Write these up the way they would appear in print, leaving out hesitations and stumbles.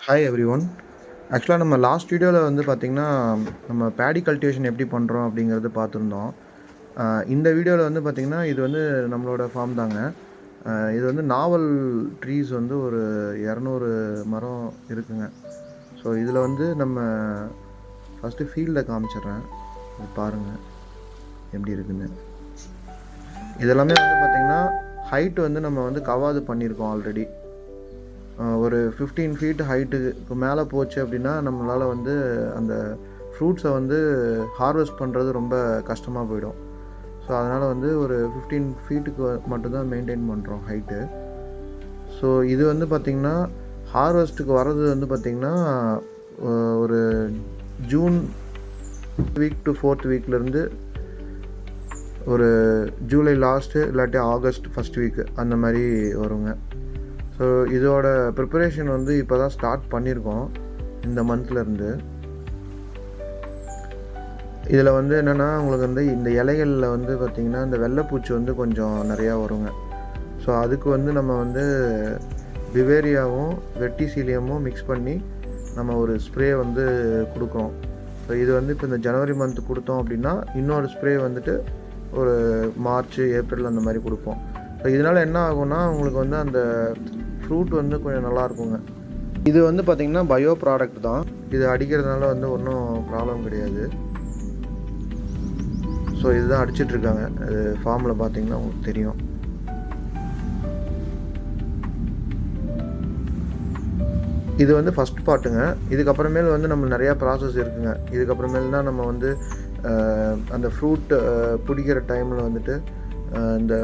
Hi everyone. ஆக்சுவலா நம்ம last வீடியோல வந்து பார்த்தீங்கன்னா, நம்ம பேடி கல்டிவேஷன் எப்படி பண்றோம் அப்படிங்கிறது பார்த்துருந்தோம். இந்த வீடியோல வந்து பார்த்தீங்கன்னா, இது வந்து நம்மளோட ஃபார்ம் தாங்க. இது வந்து நாவல் ட்ரீஸ் வந்து ஒரு 200 மரம் இருக்குங்க. ஸோ இதில வந்து நம்ம ஃபர்ஸ்ட்டு ஃபீல்ட காமிச்சிடுறேன். இது பாருங்க எப்படி இருக்குன்னு. இதெல்லாமே வந்து பார்த்தீங்கன்னா, ஹைட் வந்து நம்ம வந்து கவாது பண்ணியிருக்கோம் ஆல்ரெடி. ஒரு 15 ஃபீட் ஹைட்டுக்கு மேலே போச்சு அப்படின்னா, நம்மளால வந்து அந்த ஃப்ரூட்ஸை வந்து ஹார்வெஸ்ட் பண்ணுறது ரொம்ப கஷ்டமாக போயிடும். ஸோ அதனால் வந்து ஒரு 15 ஃபீட்டுக்கு மட்டும்தான் மெயின்டைன் பண்ணுறோம் ஹைட்டு. ஸோ இது வந்து பார்த்திங்கன்னா, ஹார்வெஸ்ட்டுக்கு வர்றது வந்து பார்த்திங்கன்னா, ஒரு ஜூன் வீக் டு 4th வீக்லேருந்து ஒரு ஜூலை லாஸ்ட்டு இல்லாட்டி ஆகஸ்ட் ஃபஸ்ட் வீக்கு அந்த மாதிரி வருங்க. ஸோ இதோட ப்ரிப்பரேஷன் வந்து இப்போ தான் ஸ்டார்ட் பண்ணியிருக்கோம் இந்த மந்த்லேருந்து. இதில் வந்து என்னென்னா, உங்களுக்கு வந்து இந்த இலைகளில் வந்து பார்த்திங்கன்னா, இந்த வெள்ளைப்பூச்சி வந்து கொஞ்சம் நிறையா வருங்க. ஸோ அதுக்கு வந்து நம்ம வந்து பிவேரியாவும் வெட்டிசீலியமும் மிக்ஸ் பண்ணி நம்ம ஒரு ஸ்ப்ரே வந்து கொடுக்குறோம். ஸோ இது வந்து இப்போ இந்த ஜனவரி மந்த் கொடுத்தோம் அப்படின்னா, இன்னொரு ஸ்ப்ரே வந்துட்டு ஒரு மார்ச், ஏப்ரல் அந்த மாதிரி கொடுப்போம். ஸோ இதனால் என்ன ஆகும்னா, உங்களுக்கு வந்து அந்த ஃப்ரூட் வந்து கொஞ்சம் நல்லாயிருக்குங்க. இது வந்து பார்த்திங்கன்னா பயோ ப்ராடக்ட் தான். இது அடிக்கிறதுனால வந்து ஒன்றும் ப்ராப்ளம் கிடையாது. ஸோ இதுதான் அடிச்சிட்ருக்காங்க. அது ஃபார்மில் பார்த்திங்கன்னா உங்களுக்கு தெரியும். இது வந்து ஃபஸ்ட் பார்ட்டுங்க. இதுக்கப்புறமேல் வந்து நம்ம நிறையா ப்ராசஸ் இருக்குங்க. இதுக்கப்புறமேல் தான் நம்ம வந்து அந்த ஃப்ரூட் பிடிக்கிற டைமில் வந்துட்டு இந்த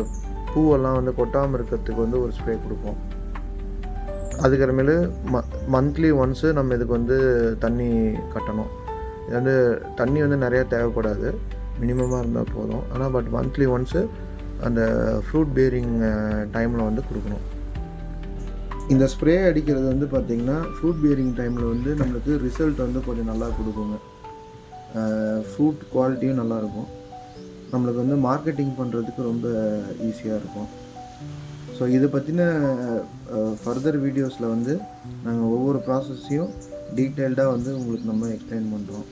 பூவெல்லாம் வந்து கொட்டாமல் இருக்கிறதுக்கு வந்து ஒரு ஸ்ப்ரே கொடுப்போம். அதுக்கப்புறமேலு மந்த்லி ஒன்ஸு நம்ம இதுக்கு வந்து தண்ணி கட்டணும். இது வந்து தண்ணி வந்து நிறையா தேவைப்படாது, மினிமமாக இருந்தால் போதும். ஆனால் பட் மந்த்லி ஒன்ஸு அந்த ஃப்ரூட் பேரிங் டைமில் வந்து கொடுக்கணும். இந்த ஸ்ப்ரே அடிக்கிறது வந்து பார்த்திங்கன்னா, ஃப்ரூட் பேரிங் டைமில் வந்து நம்மளுக்கு ரிசல்ட் வந்து கொஞ்சம் நல்லா கொடுக்குங்க. ஃப்ரூட் குவாலிட்டியும் நல்லாயிருக்கும். நம்மளுக்கு வந்து மார்க்கெட்டிங் பண்ணுறதுக்கு ரொம்ப ஈஸியாக இருக்கும். ஸோ இதை பற்றின ஃபர்தர் வீடியோஸில் வந்து நாங்கள் ஒவ்வொரு ப்ராசஸையும் டீட்டெயில்டாக வந்து உங்களுக்கு நம்ம எக்ஸ்பிளைன் பண்ணுறோம்.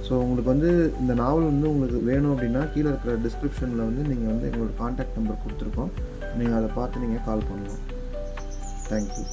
ஸோ உங்களுக்கு வந்து இந்த நாவல் வந்து உங்களுக்கு வேணும் அப்படின்னா, கீழே இருக்கிற டிஸ்கிரிப்ஷனில் வந்து நீங்கள் வந்து எங்களோட கான்டாக்ட் நம்பர் கொடுத்துருக்கோம். நீங்கள் அதை பார்த்து நீங்கள் கால் பண்ணலாம். தேங்க்யூ.